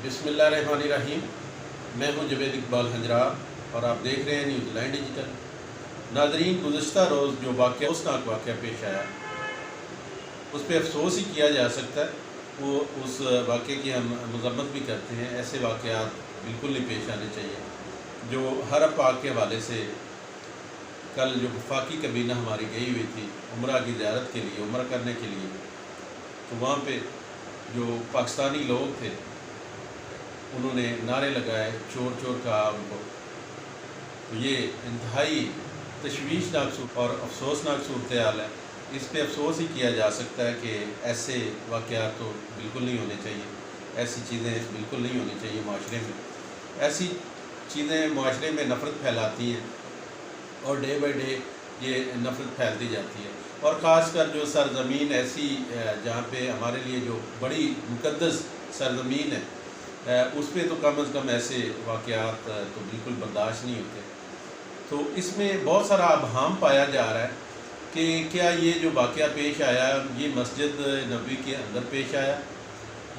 بسم اللہ الرحمن الرحیم۔ میں ہوں جوید اقبال ہنجرات اور آپ دیکھ رہے ہیں نیوز لائن ڈیجیٹل۔ ناظرین، گزشتہ روز جو افسوسناک واقعہ پیش آیا اس پہ افسوس ہی کیا جا سکتا ہے۔ وہ اس واقعے کی ہم مذمت بھی کرتے ہیں۔ ایسے واقعات بالکل نہیں پیش آنے چاہیے۔ جو حرم پاک کے حوالے سے کل جو وفاقی کابینہ ہماری گئی ہوئی تھی عمرہ کی زیارت کے لیے، عمرہ کرنے کے لیے، تو وہاں پہ جو پاکستانی لوگ تھے انہوں نے نعرے لگائے، چور چور کہا ان کو۔ تو یہ انتہائی تشویشناک اور افسوسناک صورتحال ہے۔ اس پہ افسوس ہی کیا جا سکتا ہے کہ ایسے واقعات تو بالکل نہیں ہونے چاہیے، ایسی چیزیں بالکل نہیں ہونی چاہیے معاشرے میں۔ ایسی چیزیں معاشرے میں نفرت پھیلاتی ہیں اور ڈے بائی ڈے یہ نفرت پھیلتی جاتی ہے۔ اور خاص کر جو سرزمین ایسی جہاں پہ ہمارے لیے جو بڑی مقدس سرزمین ہے، اس پہ تو کم از کم ایسے واقعات تو بالکل برداشت نہیں ہوتے۔ تو اس میں بہت سارا ابہام پایا جا رہا ہے کہ کیا یہ جو واقعہ پیش آیا یہ مسجد نبوی کے اندر پیش آیا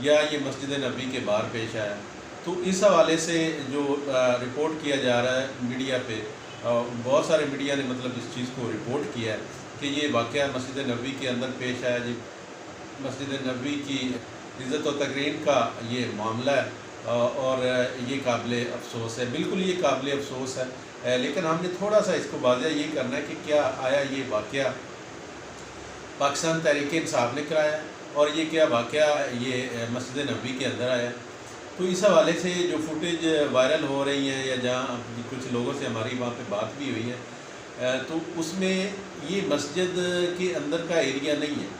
یا یہ مسجد نبوی کے باہر پیش آیا۔ تو اس حوالے سے جو رپورٹ کیا جا رہا ہے میڈیا پہ، بہت سارے میڈیا نے مطلب اس چیز کو رپورٹ کیا ہے کہ یہ واقعہ مسجد نبوی کے اندر پیش آیا۔ جی، مسجد نبوی کی عزت و تکریم کا یہ معاملہ ہے اور یہ قابل افسوس ہے، بالکل یہ قابل افسوس ہے۔ لیکن ہم نے تھوڑا سا اس کو واضح یہ کرنا ہے کہ کیا آیا یہ واقعہ پاکستان تحریک انصاف نے کرایا اور یہ کیا واقعہ یہ مسجد نبوی کے اندر آیا۔ تو اس حوالے سے جو فوٹیج وائرل ہو رہی ہیں یا جہاں کچھ لوگوں سے ہماری وہاں پہ بات بھی ہوئی ہے، تو اس میں یہ مسجد کے اندر کا ایریا نہیں ہے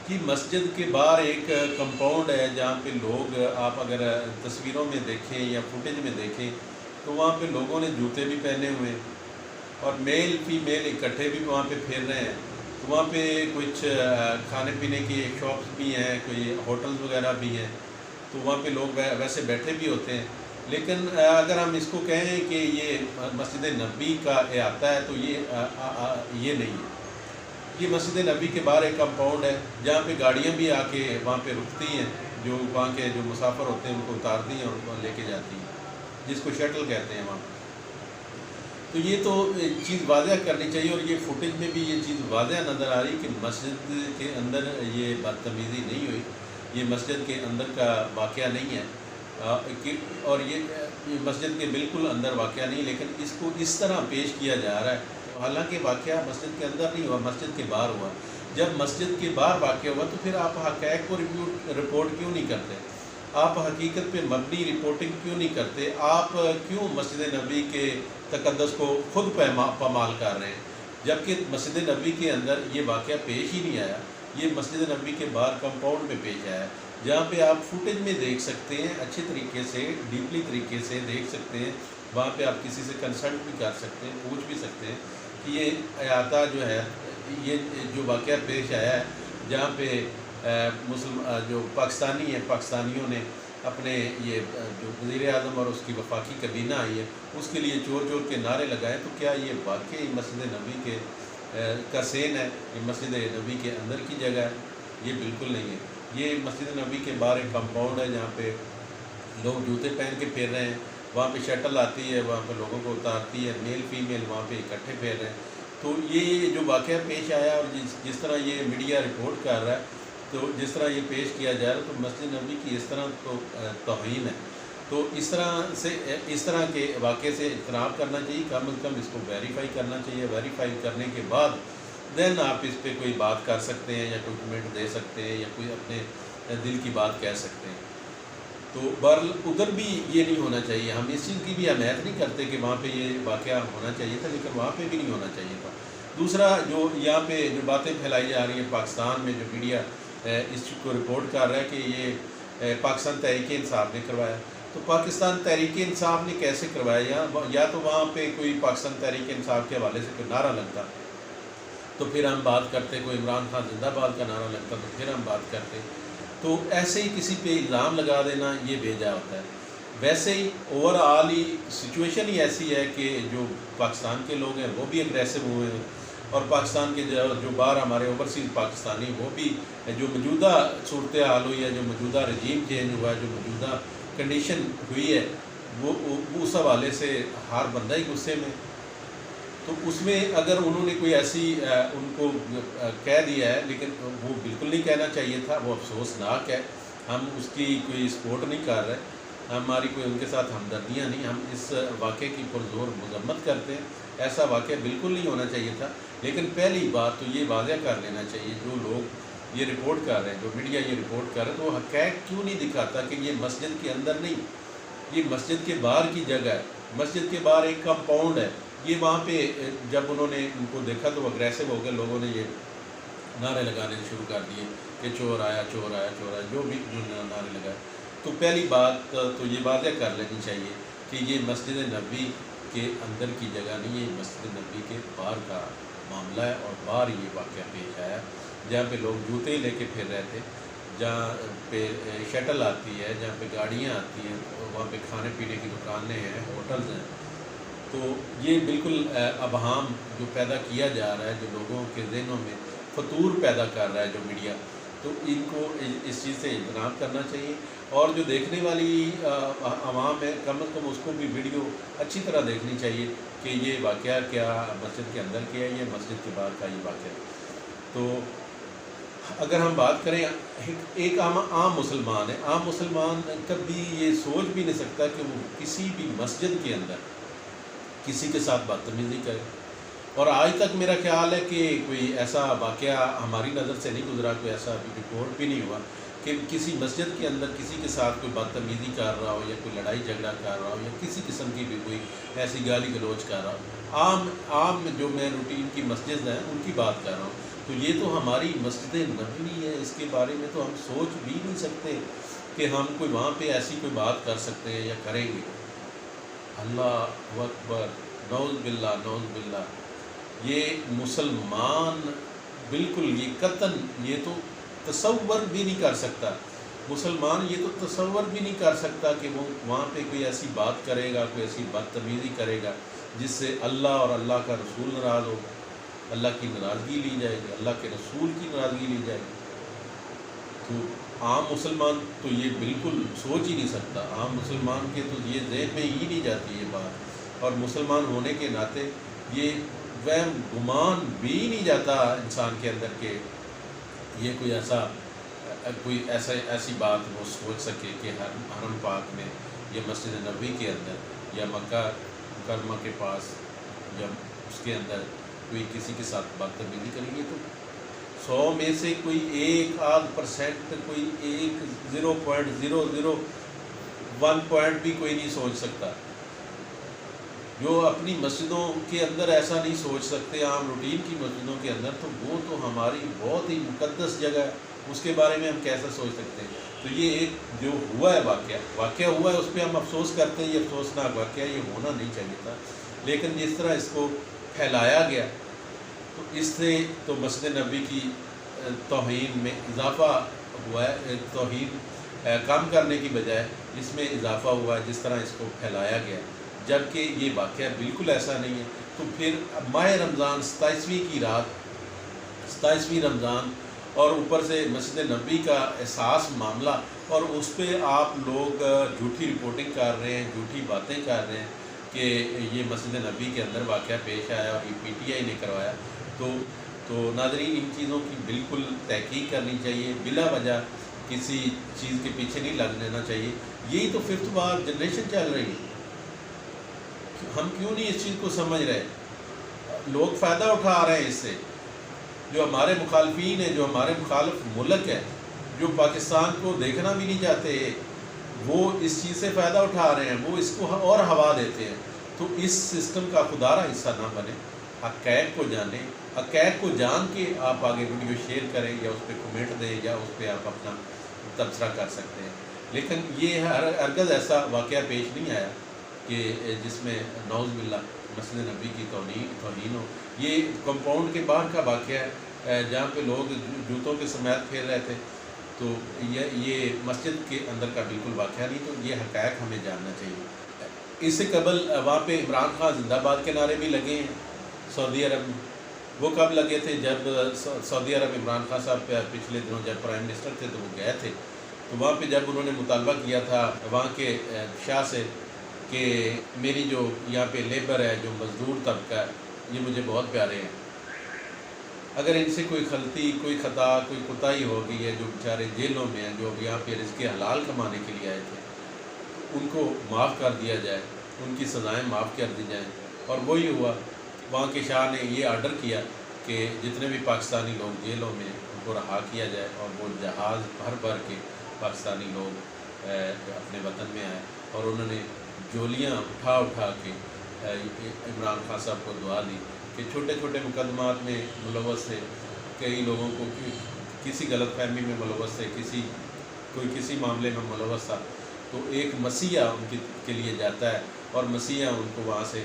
کہ مسجد کے باہر ایک کمپاؤنڈ ہے جہاں پہ لوگ، آپ اگر تصویروں میں دیکھیں یا فوٹیج میں دیکھیں تو وہاں پہ لوگوں نے جوتے بھی پہنے ہوئے ہیں اور میل فیمیل اکٹھے بھی وہاں پہ پھیر رہے ہیں۔ تو وہاں پہ کچھ کھانے پینے کی شاپس بھی ہیں، کوئی ہوٹلز وغیرہ بھی ہیں، تو وہاں پہ لوگ ویسے بیٹھے بھی ہوتے ہیں۔ لیکن اگر ہم اس کو کہیں کہ یہ مسجد نبوی کا احاطہ ہے تو یہ نہیں ہے۔ یہ مسجد نبوی کے باہر ایک کمپاؤنڈ ہے جہاں پہ گاڑیاں بھی آ کے وہاں پہ رکتی ہیں، جو وہاں کے جو مسافر ہوتے ہیں ان کو اتارتی ہیں اور لے کے جاتی ہیں، جس کو شٹل کہتے ہیں وہاں۔ تو یہ تو چیز واضح کرنی چاہیے اور یہ فوٹیج میں بھی یہ چیز واضح نظر آ رہی کہ مسجد کے اندر یہ بدتمیزی نہیں ہوئی، یہ مسجد کے اندر کا واقعہ نہیں ہے اور یہ مسجد کے بالکل اندر واقعہ نہیں، لیکن اس کو اس طرح پیش کیا جا رہا ہے۔ حالانکہ واقعہ مسجد کے اندر نہیں ہوا، مسجد کے باہر ہوا۔ جب مسجد کے باہر واقعہ ہوا تو پھر آپ حقائق کو رپورٹ کیوں نہیں کرتے؟ آپ حقیقت پہ مبنی رپورٹنگ کیوں نہیں کرتے؟ آپ کیوں مسجد نبوی کے تقدس کو خود پامال کر رہے ہیں جبکہ مسجد نبوی کے اندر یہ واقعہ پیش ہی نہیں آیا؟ یہ مسجد نبوی کے باہر کمپاؤنڈ میں پیش آیا جہاں پہ آپ فوٹیج میں دیکھ سکتے ہیں، اچھے طریقے سے ڈیپلی طریقے سے دیکھ سکتے ہیں۔ وہاں پہ آپ کسی سے کنسلٹ بھی کر سکتے ہیں، پوچھ بھی سکتے ہیں کہ یہ احاطہ جو ہے، یہ جو واقعہ پیش آیا ہے جہاں پہ جو پاکستانی ہیں، پاکستانیوں نے اپنے یہ جو وزیر اعظم اور اس کی وفاقی کابینہ آئی ہے اس کے لیے چور چور کے نعرے لگائے، تو کیا یہ واقعی مسجد نبوی کے کا سین ہے؟ یہ مسجد نبوی کے اندر کی جگہ ہے؟ یہ بالکل نہیں ہے۔ یہ مسجد نبوی کے باہر ایک کمپاؤنڈ ہے جہاں پہ لوگ جوتے پہن کے پھیر رہے ہیں، وہاں پہ شٹل آتی ہے، وہاں پہ لوگوں کو اتارتی ہے، میل فیمیل وہاں پہ اکٹھے پھیر رہے ہیں۔ تو یہ جو واقعہ پیش آیا اور جس طرح یہ میڈیا رپورٹ کر رہا ہے، تو جس طرح یہ پیش کیا جا رہا ہے، تو مسجد نبوی کی اس طرح تو توہین ہے۔ تو اس طرح کے واقعے سے اجتناب کرنا چاہیے، کم از کم اس کو ویریفائی کرنا چاہیے۔ ویریفائی کرنے کے بعد دین آپ اس پہ کوئی بات کر سکتے ہیں یا کوئی کمنٹ دے سکتے ہیں یا کوئی اپنے دل کی بات کہہ سکتے ہیں۔ تو بہرحال ادھر بھی یہ نہیں ہونا چاہیے۔ ہم اس چیز کی بھی حمایت نہیں کرتے کہ وہاں پہ یہ واقعہ ہونا چاہیے تھا، لیکن وہاں پہ بھی نہیں ہونا چاہیے تھا۔ دوسرا، جو یہاں پہ جو باتیں پھیلائی جا رہی ہیں پاکستان میں، جو میڈیا اس چیز کو رپورٹ کر رہا ہے کہ یہ پاکستان تحریک انصاف نے کروایا، تو پاکستان تحریک انصاف نے کیسے کروایا؟ یا تو وہاں پہ کوئی پاکستان تحریک انصاف کے حوالے سے کوئی نعرہ لگتا تو پھر ہم بات کرتے، کوئی عمران خان زندہ باد کا نعرہ لگتا تو پھر ہم بات کرتے۔ تو ایسے ہی کسی پہ الزام لگا دینا یہ بےجا ہوتا ہے۔ ویسے ہی اوور آل ہی سچویشن ہی ایسی ہے کہ جو پاکستان کے لوگ ہیں وہ بھی اگریسو ہوئے ہیں اور پاکستان کے جو باہر ہمارے اوورسیز پاکستانی وہ بھی، جو موجودہ صورتحال ہوئی ہے، جو موجودہ رجیم چینج ہوا ہے، جو موجودہ کنڈیشن ہوئی ہے وہ اس حوالے سے ہر بندہ ہی غصے میں. تو اس میں اگر انہوں نے کوئی ایسی ان کو کہہ دیا ہے، لیکن وہ بالکل نہیں کہنا چاہیے تھا، وہ افسوسناک ہے. ہم اس کی کوئی سپورٹ نہیں کر رہے، ہماری کوئی ان کے ساتھ ہمدردیاں نہیں، ہم اس واقعے کی پرزور مذمت کرتے ہیں. ایسا واقعہ بالکل نہیں ہونا چاہیے تھا. لیکن پہلی بات تو یہ واضح کر لینا چاہیے، جو لوگ یہ رپورٹ کر رہے ہیں، جو میڈیا یہ رپورٹ کر رہے ہیں، تو وہ حقائق کیوں نہیں دکھاتا کہ یہ مسجد کے اندر نہیں، یہ مسجد کے باہر کی جگہ ہے. مسجد کے باہر ایک کمپاؤنڈ ہے. یہ وہاں پہ جب انہوں نے ان کو دیکھا تو وہ اگریسو ہو گئے، لوگوں نے یہ نعرے لگانے شروع کر دیے کہ چور آیا چور آیا چور آیا، جو بھی نعرے لگائے. تو پہلی بات تو یہ واضح کر لینی چاہیے کہ یہ مسجد نبوی کے اندر کی جگہ نہیں ہے، یہ مسجد نبوی کے باہر کا معاملہ ہے. اور باہر یہ واقعہ پیش آیا جہاں پہ لوگ جوتے لے کے پھر رہے تھے، جہاں پہ شٹل آتی ہے، جہاں پہ گاڑیاں آتی ہیں، وہاں پہ کھانے پینے کی دکانیں ہیں، ہوٹلز ہیں. تو یہ بالکل ابہام جو پیدا کیا جا رہا ہے، جو لوگوں کے ذہنوں میں فطور پیدا کر رہا ہے جو میڈیا، تو ان کو اس چیز سے اجتناب کرنا چاہیے. اور جو دیکھنے والی عوام ہے، کم از کم اس کو بھی ویڈیو اچھی طرح دیکھنی چاہیے کہ یہ واقعہ کیا مسجد کے اندر کیا ہے، یہ مسجد کے باہر کا یہ واقعہ. تو اگر ہم بات کریں، ایک عام مسلمان ہے، عام مسلمان کبھی یہ سوچ بھی نہیں سکتا کہ وہ کسی بھی مسجد کے اندر کسی کے ساتھ بدتمیزی کرے. اور آج تک میرا خیال ہے کہ کوئی ایسا واقعہ ہماری نظر سے نہیں گزرا، کوئی ایسا رپورٹ بھی نہیں ہوا کہ کسی مسجد کے اندر کسی کے ساتھ کوئی بدتمیزی کر رہا ہو، یا کوئی لڑائی جھگڑا کر رہا ہو، یا کسی قسم کی بھی کوئی ایسی گالی گلوچ کر رہا ہو. عام جو میں روٹین کی مسجد ہیں ان کی بات کر رہا ہوں. تو یہ تو ہماری مسجد نبوی ہے، اس کے بارے میں تو ہم سوچ بھی نہیں سکتے کہ ہم کوئی وہاں پہ ایسی کوئی بات کر سکتے ہیں یا کریں گے. اللہ اکبر، نعوذ باللہ نعوذ باللہ. یہ مسلمان بالکل یہ قطعاً یہ تو تصور بھی نہیں کر سکتا، مسلمان یہ تو تصور بھی نہیں کر سکتا کہ وہ وہاں پہ کوئی ایسی بات کرے گا، کوئی ایسی بدتمیزی کرے گا جس سے اللہ اور اللہ کا رسول ناراض ہو، اللہ کی ناراضگی لی جائے گی، اللہ کے رسول کی ناراضگی لی جائے گی. تو عام مسلمان تو یہ بالکل سوچ ہی نہیں سکتا. عام مسلمان کے تو یہ ذہن میں ہی نہیں جاتی یہ بات. اور مسلمان ہونے کے ناطے یہ وہم گمان بھی نہیں جاتا انسان کے اندر کہ یہ کوئی ایسی بات وہ سوچ سکے کہ حرم پاک میں یا مسجد نبوی کے اندر یا مکہ مکرمہ کے پاس جب اس کے اندر کوئی کسی کے ساتھ بدتمیزی کریں گے تو 100 میں سے کوئی 1% کوئی 0.001 بھی کوئی نہیں سوچ سکتا. جو اپنی مسجدوں کے اندر ایسا نہیں سوچ سکتے، عام روٹین کی مسجدوں کے اندر، تو وہ تو ہماری بہت ہی مقدس جگہ ہے، اس کے بارے میں ہم کیسا سوچ سکتے ہیں. تو یہ ایک جو ہوا ہے واقعہ ہوا ہے، اس پہ ہم افسوس کرتے ہیں. یہ افسوسناک واقعہ، یہ ہونا نہیں چاہیے تھا. لیکن جس طرح اس کو پھیلایا گیا تو اس سے تو مسجد نبوی کی توہین میں اضافہ ہوا ہے. توہین کم کرنے کی بجائے اس میں اضافہ ہوا ہے جس طرح اس کو پھیلایا گیا، جبکہ یہ واقعہ بالکل ایسا نہیں ہے. تو پھر ماہ رمضان 27ویں کی رات، 27ویں رمضان، اور اوپر سے مسجد نبوی کا احساس معاملہ، اور اس پہ آپ لوگ جھوٹی رپورٹنگ کر رہے ہیں، جھوٹی باتیں کر رہے ہیں کہ یہ مسجد نبوی کے اندر واقعہ پیش آیا اور یہ PTI نے کروایا. تو ناظرین، ان چیزوں کی بالکل تحقیق کرنی چاہیے، بلا وجہ کسی چیز کے پیچھے نہیں لگ لینا چاہیے. یہی تو 5th بار جنریشن چل رہی ہے. ہم کیوں نہیں اس چیز کو سمجھ رہے؟ لوگ فائدہ اٹھا رہے ہیں اس سے. جو ہمارے مخالفین ہیں، جو ہمارے مخالف ملک ہے، جو پاکستان کو دیکھنا بھی نہیں چاہتے، وہ اس چیز سے فائدہ اٹھا رہے ہیں، وہ اس کو اور ہوا دیتے ہیں. تو اس سسٹم کا خدا را حصہ نہ بنے. حقائق کو جانیں، حقائق کو جان کے آپ آگے ویڈیو شیئر کریں، یا اس پہ کمنٹ دیں، یا اس پہ آپ اپنا تبصرہ کر سکتے ہیں. لیکن یہ ہرگز ایسا واقعہ پیش نہیں آیا کہ جس میں نعوذ باللہ مسجد نبوی کی توہین ہو. یہ کمپاؤنڈ کے باہر کا واقعہ ہے جہاں پہ لوگ جوتوں کے سمیت پھیر رہے تھے. تو یہ مسجد کے اندر کا بالکل واقعہ نہیں. تو یہ حقائق ہمیں جاننا چاہیے. اس سے قبل وہاں پہ عمران خان زندہ باد کے نعرے بھی لگے ہیں سعودی عرب میں. وہ کب لگے تھے؟ جب سعودی عرب عمران خان صاحب پچھلے دنوں جب پرائم منسٹر تھے تو وہ گئے تھے تو وہاں پہ جب انہوں نے مطالبہ کیا تھا وہاں کے شاہ سے کہ میری جو یہاں پہ لیبر ہے، جو مزدور طبقہ ہے، یہ مجھے بہت پیارے ہیں، اگر ان سے کوئی غلطی، کوئی خطا، کوئی کوتاہی ہو گئی ہے، جو بیچارے جیلوں میں ہیں، جو یہاں پہ رزق حلال کمانے کے لیے آئے تھے، ان کو معاف کر دیا جائے، ان کی سزائیں معاف کر دی جائیں۔ اور وہی ہوا، وہاں کے شاہ نے یہ آرڈر کیا کہ جتنے بھی پاکستانی لوگ جیلوں میں ان کو رہا کیا جائے، اور وہ جہاز بھر بھر کے پاکستانی لوگ اپنے وطن میں آئے، اور انہوں نے جولیاں اٹھا اٹھا کے عمران خان صاحب کو دعا دی کہ چھوٹے چھوٹے مقدمات میں ملوث تھے، کئی لوگوں کو کسی غلط فہمی میں ملوث تھے، کوئی کسی معاملے میں ملوث تھا، تو ایک مسیحا ان کے لیے جاتا ہے، اور مسیحا ان کو وہاں سے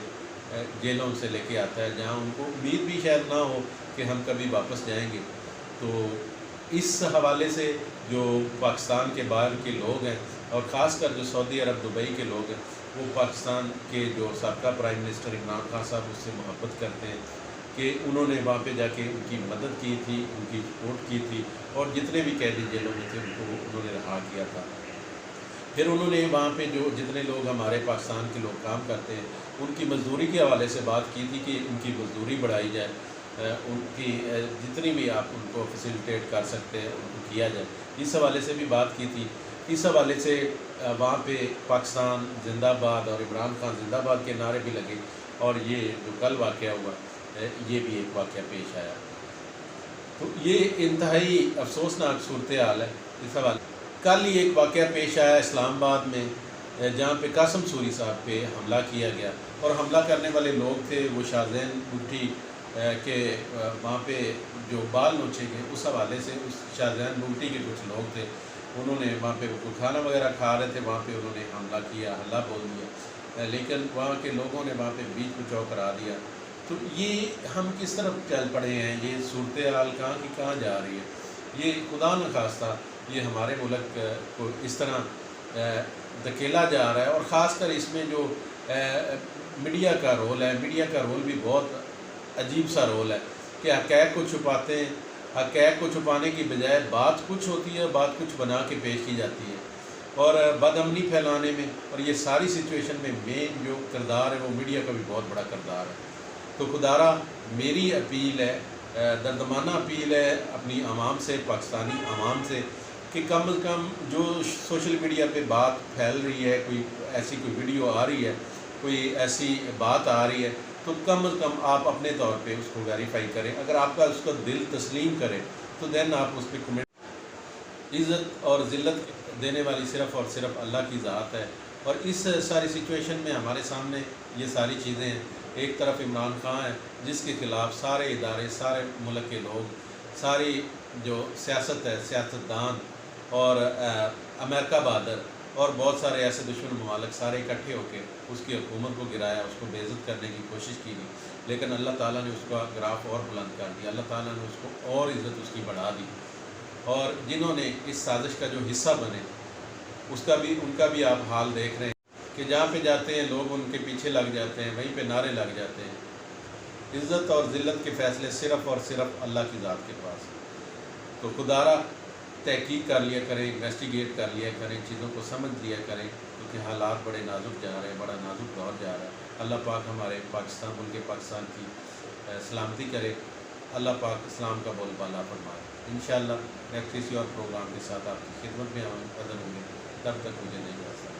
جیلوں سے لے کے آتا ہے، جہاں ان کو امید بھی شاید نہ ہو کہ ہم کبھی واپس جائیں گے۔ تو اس حوالے سے جو پاکستان کے باہر کے لوگ ہیں، اور خاص کر جو سعودی عرب، دبئی کے لوگ ہیں، وہ پاکستان کے جو سابقہ پرائم منسٹر عمران خان صاحب اس سے محبت کرتے ہیں کہ انہوں نے وہاں پہ جا کے ان کی مدد کی تھی، ان کی سپورٹ کی تھی، اور جتنے بھی قیدی جیلوں میں تھے ان کو انہوں نے رہا کیا تھا۔ پھر انہوں نے وہاں پہ جو جتنے لوگ ہمارے پاکستان کے لوگ کام کرتے ہیں ان کی مزدوری کے حوالے سے بات کی تھی کہ ان کی مزدوری بڑھائی جائے، ان کی جتنی بھی آپ ان کو فیسیلیٹیٹ کر سکتے ہیں ان کو کیا جائے، اس حوالے سے بھی بات کی تھی۔ اس حوالے سے وہاں پہ پاکستان زندہ باد اور عمران خان زندہ باد کے نعرے بھی لگے، اور یہ جو کل واقعہ ہوا یہ بھی ایک واقعہ پیش آیا۔ تو یہ انتہائی افسوسناک صورتحال ہے اس حوالے۔ کل ہی ایک واقعہ پیش آیا اسلام آباد میں، جہاں پہ قاسم سوری صاحب پہ حملہ کیا گیا، اور حملہ کرنے والے لوگ تھے وہ شاہزین بگٹی کے وہاں پہ جو بال نوچے گئے، اس حوالے سے اس شاہزین بگٹی کے کچھ لوگ تھے، انہوں نے وہاں پہ کھانا وغیرہ کھا رہے تھے، وہاں پہ انہوں نے حملہ کیا، ہلہ بول دیا، لیکن وہاں کے لوگوں نے وہاں پہ بیچ کو چوک کرا دیا۔ تو یہ ہم کس طرف چل پڑے ہیں، یہ صورتحال کہاں کی کہاں جا رہی ہے، یہ خدا نخواستہ یہ ہمارے ملک کو اس طرح دھکیلا جا رہا ہے۔ اور خاص کر اس میں جو میڈیا کا رول ہے، میڈیا کا رول بھی بہت عجیب سا رول ہے کہ حقائق کو چھپاتے ہیں، حقائق کو چھپانے کی بجائے بات کچھ ہوتی ہے، بات کچھ بنا کے پیش کی جاتی ہے، اور بد امنی پھیلانے میں، اور یہ ساری سچویشن میں مین جو کردار ہے وہ میڈیا کا بھی بہت بڑا کردار ہے۔ تو خدارہ میری اپیل ہے، دردمانہ اپیل ہے اپنی عوام سے، پاکستانی عوام سے، کہ کم از کم جو سوشل میڈیا پہ بات پھیل رہی ہے، کوئی ایسی کوئی ویڈیو آ رہی ہے، کوئی ایسی بات آ رہی ہے، تو کم از کم آپ اپنے طور پہ اس کو ویریفائی کریں۔ اگر آپ کا اس کا دل تسلیم کرے تو دین آپ اس پہ کمنٹ۔ عزت اور ذلت دینے والی صرف اور صرف اللہ کی ذات ہے، اور اس ساری سچویشن میں ہمارے سامنے یہ ساری چیزیں ہیں۔ ایک طرف عمران خان ہے جس کے خلاف سارے ادارے، سارے ملک کے لوگ، ساری جو سیاست ہے، سیاستدان اور امریکہ بہادر اور بہت سارے ایسے دشمن ممالک سارے اکٹھے ہو کے اس کی حکومت کو گرایا، اس کو بے عزت کرنے کی کوشش کی گئی، لیکن اللہ تعالیٰ نے اس کا گراف اور بلند کر دیا، اللہ تعالیٰ نے اس کو اور عزت اس کی بڑھا دی، اور جنہوں نے اس سازش کا جو حصہ بنے ان کا بھی آپ حال دیکھ رہے ہیں کہ جہاں پہ جاتے ہیں لوگ ان کے پیچھے لگ جاتے ہیں، وہیں پہ نعرے لگ جاتے ہیں۔ عزت اور ذلت کے فیصلے صرف اور صرف اللہ کی ذات کے پاس۔ تو خدارہ تحقیق کر لیا کریں، انویسٹیگیٹ کر لیا کریں، چیزوں کو سمجھ لیا کریں، کیونکہ حالات بڑے نازک جا رہے ہیں، بڑا نازک دور جا رہا ہے۔ اللہ پاک ہمارے پاکستان، ملک پاکستان کی سلامتی کرے، اللہ پاک اسلام کا بول بالا فرمائے۔ انشاءاللہ نیکسٹ کسی اور پروگرام کے ساتھ آپ کی خدمت میں حاضر ہوں گے، تب تک مجھے نہیں جا سکتا۔